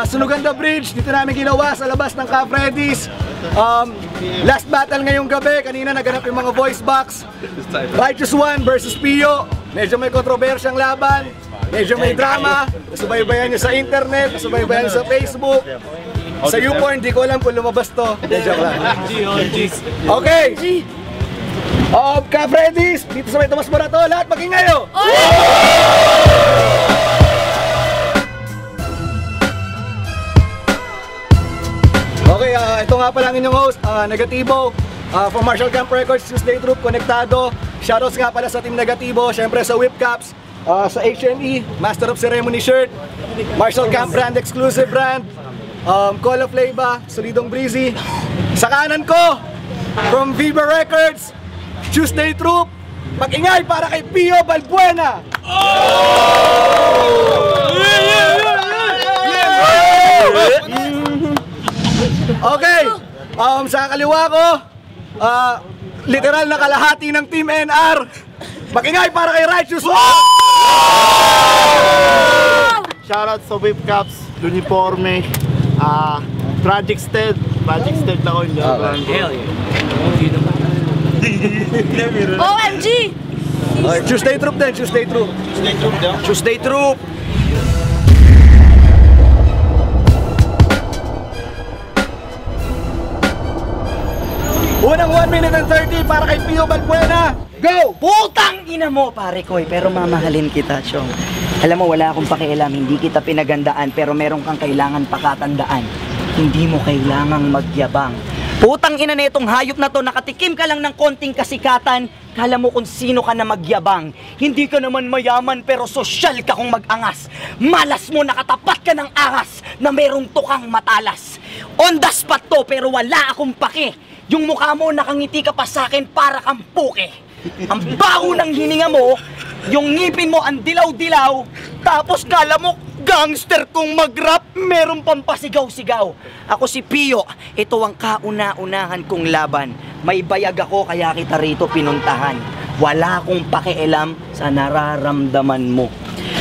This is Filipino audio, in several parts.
Sunugan the Bridge, dito namin ginawa sa labas ng Ka Freddy's. Last battle ngayong gabi, kanina naganap yung mga voice box. Righteous One versus Pio. Medyo may kontrobersyang laban, medyo may drama. Nasubaybayan nyo sa internet, nasubaybayan nyo sa Facebook. Sa YouPorn, di ko alam kung lumabas to. Joke lang. Okay. Ka Freddy's, dito sa may Tomas Morato, lahat magingay nyo! Okay, ito nga pala ang inyong host, Negativo, from Marshall Camp Records, Tuesday Troop, Konektado. Shoutouts nga pala sa Team Negativo, syempre sa Whip Caps, sa HME, Master of Ceremony shirt, Marshall Camp brand, exclusive brand, Call of Leyva, Solidong Breezy. Sa kanan ko, from Viva Records, Tuesday Troop, mag-ingay para kay Pio Balbuena! Okay, sa kaliwa ko, literal na kalahati ng Team NR. Mag-ingay para kay Righteous One! Shoutout sa Whip Caps, Uniforme, Project Stead na ko yung OMG! Tuesday Troop din, Tuesday Troop. Tuesday Troop! Unang 1 minute and 30 para kay Pio Balbuena. Go! Putang ina mo, pare ko pero mamahalin kita, Chong. Alam mo, wala akong pakialam, hindi kita pinagandaan, pero meron kang kailangan pakatandaan. Hindi mo kailangang magyabang. Putang ina na itong hayop na to, nakatikim ka lang ng konting kasikatan, kala mo kung sino ka na magyabang. Hindi ka naman mayaman pero sosyal ka kung mag-angas. Malas mo, nakatapat ka ng angas na merong tukang matalas. On the spot to pero wala akong pake. Yung mukha mo, nakangiti ka pa sa akin para kang puke. Ang baho ng hininga mo, yung ngipin mo ang dilaw-dilaw, tapos kala mo gangster kung mag-rap, meron pang pasigaw-sigaw. Ako si Pio, ito ang kauna-unahan kong laban. May bayag ako kaya kita rito pinuntahan. Wala akong pakialam sa nararamdaman mo.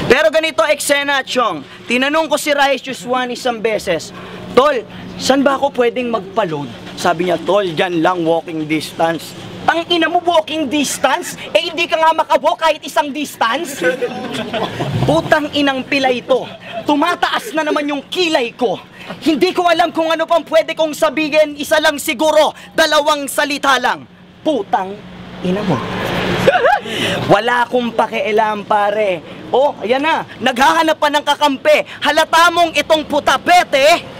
Pero ganito eksena, Chong. Tinanong ko si Righteous One isang beses, Tol, saan ba ako pwedeng magpa-load? Sabi niya, Tol, dyan lang walking distance. Tang ina mo walking distance? Eh hindi ka nga makawalk kahit isang distance? Putang inang pilay ito. Tumataas na naman yung kilay ko. Hindi ko alam kung ano pang pwede kong sabihin. Isa lang siguro, 2 salita lang. Putang ina mo. Wala akong pakialam, pare. Oh, ayan na. Naghahanap pa ng kakampi. Halata mong itong putapete.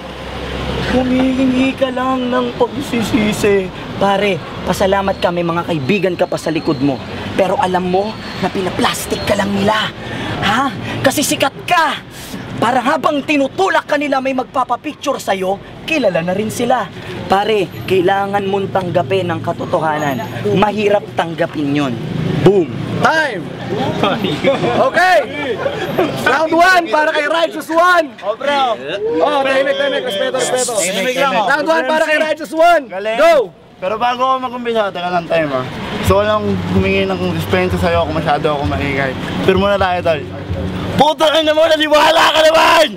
Humihingi ka lang ng pagsisisi. Pare, pasalamat kami, mga kaibigan ka pa sa likod mo. Pero alam mo na pinaplastic ka lang nila. Ha? Kasi sikat ka. Para habang tinutulak ka nila may magpapapicture sa'yo, kilala na rin sila. Pare, kailangan mong tanggapin ang katotohanan. Mahirap tanggapin yun. Boom! Time! Okay! Round 1 para kay Righteous One! Oh bro! Oh, tahimik, respeto. Round 1 para kay Righteous One! Go! Pero bago ako mag-umpisa, teka lang time ha. Gusto ko lang humingi ng dispensa sa'yo kung masyado ako maingay. Pero muna tayo, Tol. Putang ina mo, naniwala ka naman!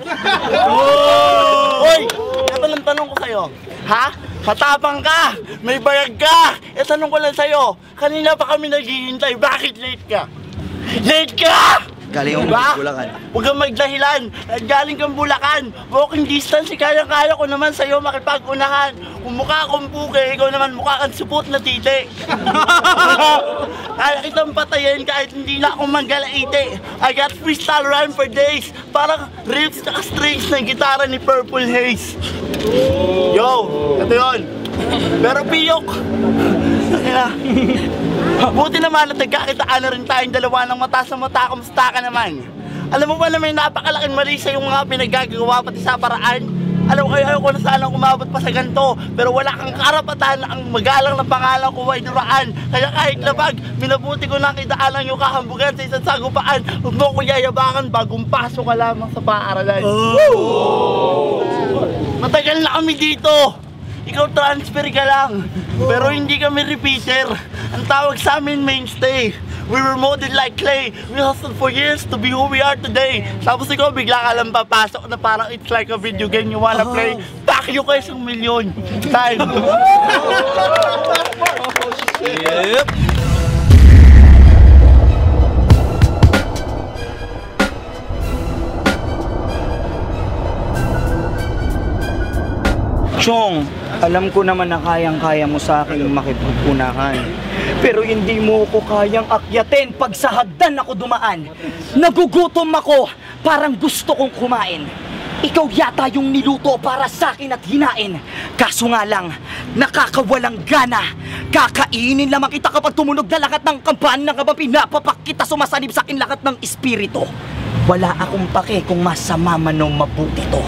Hoy! Ito lang tanong ko sa'yo. Ha? Matapang ka! May bayag ka! E tanong ko lang sa'yo, kanina pa kami naghihintay, bakit late ka? Late ka! Galing akong Bulacan. Huwag kang magdahilan, galing kang Bulacan. Walking distance, kaya-kaya ko naman sa'yo makipag-unahan. Kung mukha akong puke, ikaw naman mukha kang supot na titi. Kaya kitang patayin kahit hindi na ako manggalaite. I got freestyle rhyme for days. Parang riffs na strings ng gitara ni Purple Haze. Yo, ito yun. Pero piyok. Buti naman at nagkakitaan na rin tayong dalawa ng mata sa mata. Kamusta ka naman? Alam mo ba na may napakalaking mali sa yung mga pinaggagawa pati sa paraan? Alam ko, ayaw ko na sana umabot pa sa ganito. Pero wala kang karapatan na ang magalang na pangalan ko ay duraan. Kaya kahit labag, minabuti ko na kitaanan yung kahambugan sa isang sagupaan. Huwag mo ko yayabangan bagong pasok ka lamang sa paaralan. Matagal na kami dito. ikaw transfer ka lang. Pero hindi kami repeater. Ang tawag sa amin mainstay. We were molded like clay. We hustled for years to be who we are today. Tapos ikaw bigla ka lang papasok na parang it's like a video game you wanna play. Fuck you kayo 1,000,000. Time. Yep. Chong, alam ko naman na kayang-kaya mo sa akin makipagpunahan. Pero hindi mo ko kayang akyatin pag sa hagdan ako dumaan. Nagugutom ako, parang gusto kong kumain. Ikaw yata yung niluto para sa akin at hinain. Kaso nga lang, nakakawalang gana. Kakainin lamang kita kapag tumunog na lahat ng kampana nga ba pinapapak kita sumasanib sa akin lahat ng espiritu. Wala akong pake kung masama man o mabuti to.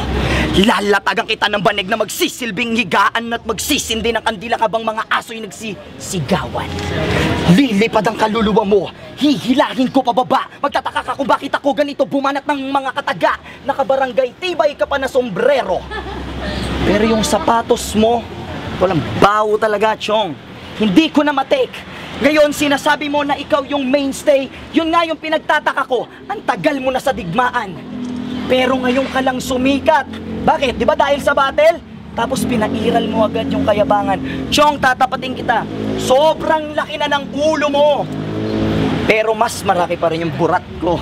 Lalatagan kita ng banig na magsisilbing higaan at magsisindi ng kandila habang mga aso'y nagsisigawan. Lilipad ang kaluluwa mo, hihilahin ko pababa. Magtataka ka kung bakit ako ganito bumanat ng mga kataga. Nakabarangay, tibay ka pa na sombrero. Pero yung sapatos mo, walang bawo talaga, Chong. Hindi ko na matake. Ngayon, sinasabi mo na ikaw yung mainstay. Yun nga yung pinagtataka ko. Ang tagal mo na sa digmaan. Pero ngayon ka lang sumikat. Bakit? Di ba dahil sa battle? Tapos pinairal mo agad yung kayabangan. Chong, tatapatin kita. Sobrang laki na ng ulo mo. Pero mas marami pa rin yung burat ko.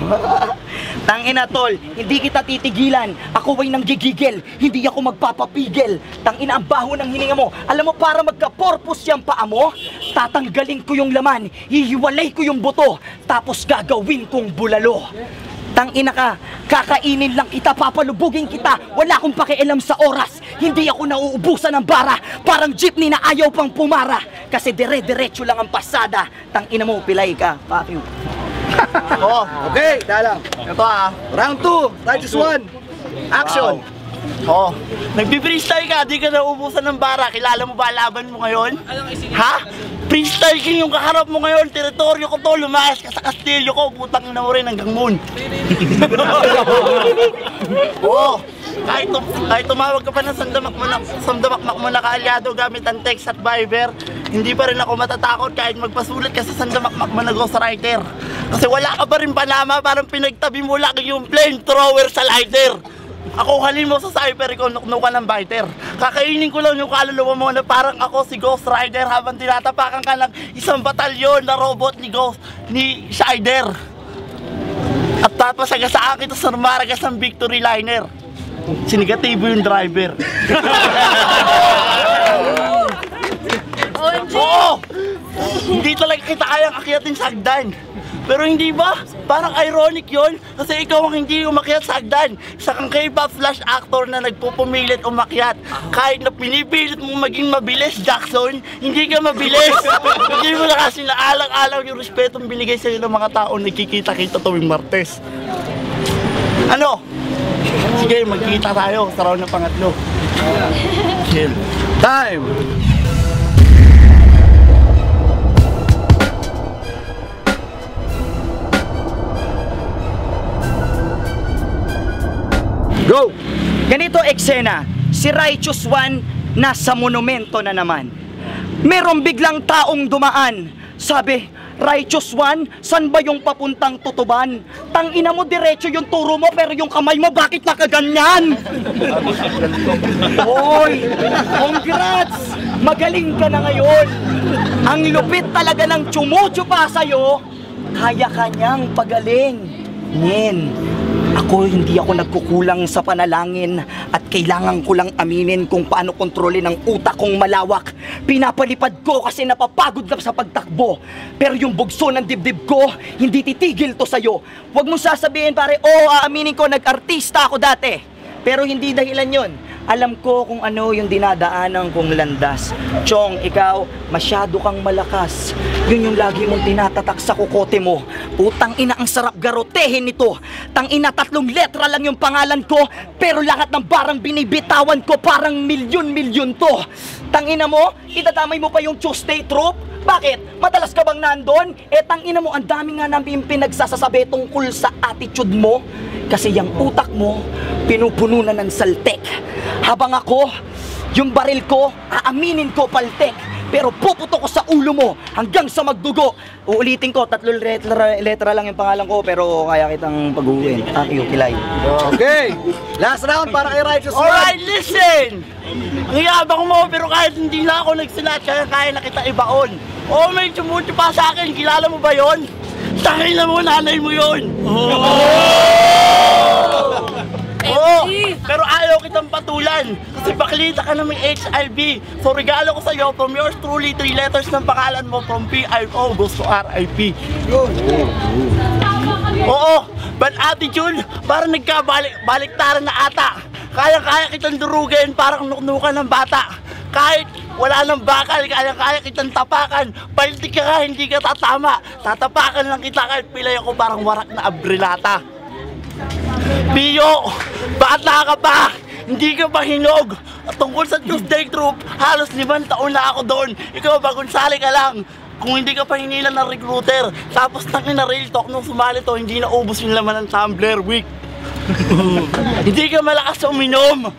Tangina tol, hindi kita titigilan. Ako ay nanggigigil, hindi ako magpapapigil. Tangina ang baho ng hininga mo. Alam mo, para magka-purpose yung paa mo, tatanggalin ko yung laman, hihiwalay ko yung buto, tapos gagawin kong bulalo. Tangina ka, kakainin lang kita, papalubugin kita. Wala akong pakialam sa oras. Hindi ako nauubusan ng bara. Parang jeepney na ayaw pang pumara. Kasi dire-diretso lang ang pasada. Tangina mo, pilay ka. Fuck you. Oh, okay, dalang. Ito round 2, Righteous 1. Action. Oh, nagpi-freestyle ka, di ka nauubusan ng bara. Kilala mo ba laban mo ngayon? Ha? Freestyle king yung kaharap mo ngayon. Teritoryo ko to, lumayas ka sa kastilyo ko. Putang ina mo rin hanggang moon. Oh, kahit tumawag ka pa ng sandamakmak mo na kaalyado gamit ang text at Viber, hindi pa rin ako matatakot kahit magpasulit ka sa sandamakmak mo na ghostwriter. Kasi wala ka pa rin panama, parang pinagtabi mo lang yung flamethrower sa lighter. Ako halin mo sa cyber, ikaw nuknuk ka ng biter. Kakainin ko lang yung kaluluwa mo na parang ako si Ghost Rider habang tinatapakan ka ng isang batalyon na robot ni Shider. At tapasaga sa akin ito sa Maragas ng Victory Liner. Sinigatibo yung driver. Oo! Hindi talaga kita kayang akyatin sa hagdan. Pero hindi ba? Parang ironic yon kasi ikaw ang hindi umakyat sa hagdan. Isa kang K-pop flash actor na nagpupumilit umakyat. Kahit na pinipilit mo maging mabilis, Jackson, hindi ka mabilis. Hindi mo na kasi naalang-alang yung respetong binigay sa'yo ng mga taong nagkikita-kita tuwing Martes. Ano? Sige, magkita tayo sa round ng pangatlo. Chill. Time. Go! Ganito eksena, si Righteous 1 nasa monumento na naman. Merong biglang taong dumaan. Sabi, Righteous 1, san ba yung papuntang Tutuban? Tangina mo, diretso yung turo mo, pero yung kamay mo, bakit nakaganyan? Hoy, congrats! Magaling ka na ngayon. Ang lupit talaga ng tsumutsupa sa'yo, kaya kanyang pagaling. Nen, hindi ako nagkukulang sa panalangin at kailangan ko lang aminin kung paano kontrolin ang utak kong malawak. Pinapalipad ko kasi napapagod na sa pagtakbo. Pero yung bugso ng dibdib ko, hindi titigil to sa'yo. Huwag mong sasabihin pare, aaminin ko nag-artista ako dati. Pero hindi dahilan yon. Alam ko kung ano yung dinadaanan kong landas. Chong, ikaw, masyado kang malakas. Yun yung lagi mong tinatatak sa kukote mo. Putang ina, ang sarap garotehin nito. Tang ina, 3 letra lang yung pangalan ko, pero lahat ng barang binibitawan ko parang milyon-milyon to. Tang ina mo, idadamay mo pa yung Tuesday troop? Bakit? Madalas ka bang nandun? Tangina mo, ang dami nga namin pinagsasasabi tungkol sa attitude mo. Kasi yung utak mo, pinupuno na ng saltek. Habang ako, Yung baril ko, aaminin ko paltek. Pero puputo ko sa ulo mo hanggang sa magdugo. Uulitin ko, 3 letra lang yung pangalan ko, pero kaya kitang pag-uwiin. Akyo, Kilay. Okay, last round para kay Righteous One. Alright, listen! Ang yabang mo, pero kahit hindi na ako nagsilat, kaya na kita ibaon. Oh, may tsumucho pa sa akin, kilala mo ba yon? Tangay na mo, nanay mo yun! Oo, pero ayaw kitang patulan kasi baklita ka na may HIV. So regalo ko sa'yo from yours truly, 3 letters ng pangalan mo from PIO goes to RIP. Oo, bad attitude, parang nagkabaliktaran na ata. Kaya kitang durugin, parang nuknukan ng bata. Kahit wala nang bakal, kaya kitang tapakan. Paltik ka, hindi ka tatama. Tatapakan lang kita kahit pilay ako parang warak na abrilata. Pio, bata ka pa! Hindi ka pa hinog! At tungkol sa Tuesday Troop, halos 5 taon na ako doon. Ikaw bagong sali ka lang. Kung hindi ka pa hinila ng recruiter, tapos tangin na real talk nung sumali to, hindi na ubos yung laman ng Tumblr week. Hindi ka malakas uminom.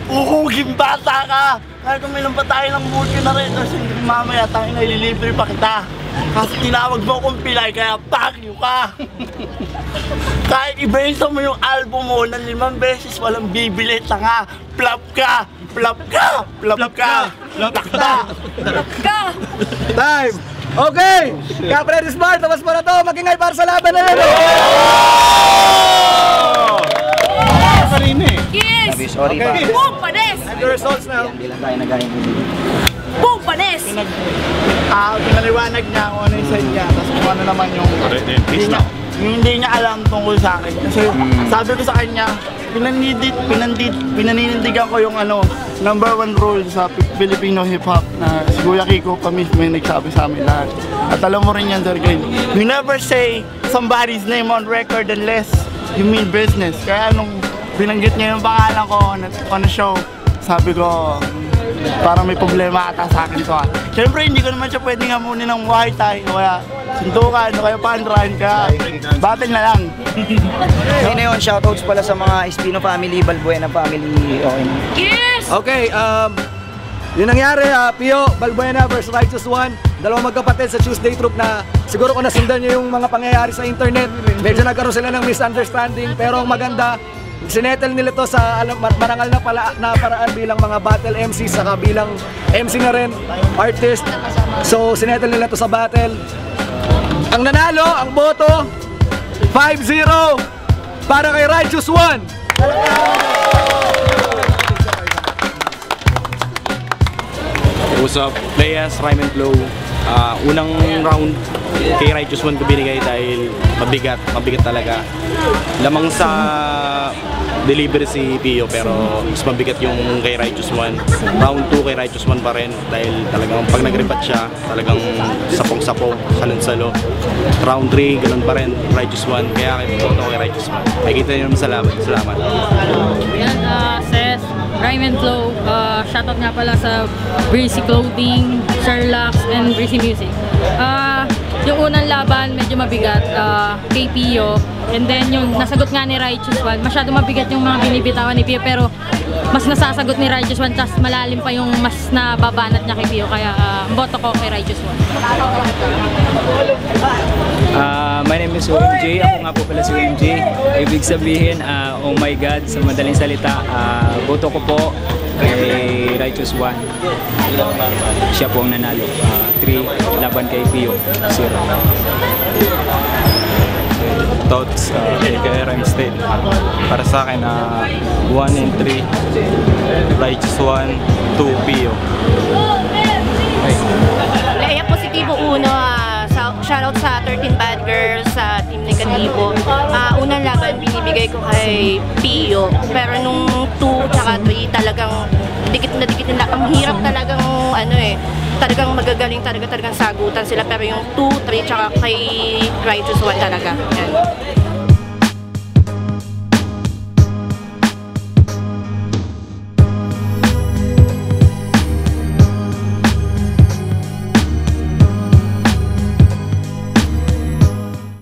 Uhuging bata ka. Kahit uminom pa tayo ng multi na rin, kasi mamaya tangin na ililibre pa kita. Kasi tinawag mo akong pilay, kaya fuck you ka. Kahit ibenta mo yung album mo ng 5 beses, walang bibili, tanga. Plop ka! Plop ka! Plop ka! Plop ka! Sarap ka! Time! Okay! Ka-Freddy Smart, tapos mo na to, magingay para sa laban na yun! Yes! Sorry ba? Boom, panes! And the results now. Hindi lang tayo nagayang Boom, panes! Pinaliwanag niya kung ano yung side niya, tapos kung ano naman yung hindi niya alam tungkol sa akin. Kasi sabi ko sa kanya, pinaninindigan ko yung #1 rule sa Filipino hip-hop na si Kuya Kiko pa mismo yung nagsabi sa amin lahat. At alam mo rin yan, Sir Green, you never say somebody's name on record unless you mean business. Kaya nung binanggit niya yung pangalan ko on a show, sabi ko, parang may problema ata sa akin to. Siyempre, hindi ko naman siya pwedeng hamunin ng Muay Thai, o kaya suntukan, o kaya pandrahan ka. Battle na lang. Ayun na yun, shoutouts pala sa mga Espino family, Balbuena family, okay na. Yes! Okay, yun nangyari, Pio, Balbuena versus Righteous One. Dalawang magkapatid sa Tuesday Troop na siguro kung nasundan nyo yung mga pangyayari sa internet, medyo nagkaroon sila ng misunderstanding, pero ang maganda, sinettle nila to sa marangal na paraan bilang mga battle MC, saka bilang MC na rin, artist. So sinettle nila to sa battle. Ang nanalo, ang boto, 5-0 para kay Righteous One. What's up, players, Rhyme and Flow. Unang round kay Righteous One ko binigay dahil mabigat talaga. Lamang sa delivery si Pio pero mas mabigat yung kay Righteous One. Round 2 kay Righteous One pa rin dahil talagang pag nagripat siya, talagang sapong-sapo, salon-salo. Round 3, ganun pa rin, Righteous One. Kaya boto ko kay Righteous One. Makikita niyo naman salamat. Yan, Ses, Rhyme and Flow. Shoutout nga pala sa Breezy Clothing, Sherlock, and Breezy Music. Yung unang laban, medyo mabigat, kay Pio. And then yung nasagot nga ni Righteous One, masyado mabigat yung mga binibitawan ni Pio, pero mas nasasagot ni Righteous One, tas malalim pa yung mas nababanat niya kay Pio. Kaya boto ko kay Righteous One. My name is OMJ. Ako nga po pala si OMJ. Ibig sabihin, oh my God, sa madaling salita, boto ko po kay Righteous One. Siya po ang nanalo. 3 laban kay Pio. 0. Thoughts kay Rhyme State. Para sa akin, 1 and 3, Righteous One, 2 Pio. Leia Positivo uno, shoutout sa 13 Bad Girls, sa Team Negativo. Unang laban binibigay ko kay Pio, pero nung 2 tsaka 3 talagang dikit na dikit nila. Ang hirap talagang talagang magagaling talagang sagutan sila, pero yung 2, 3 tsaka kay Righteous One talaga. Yan.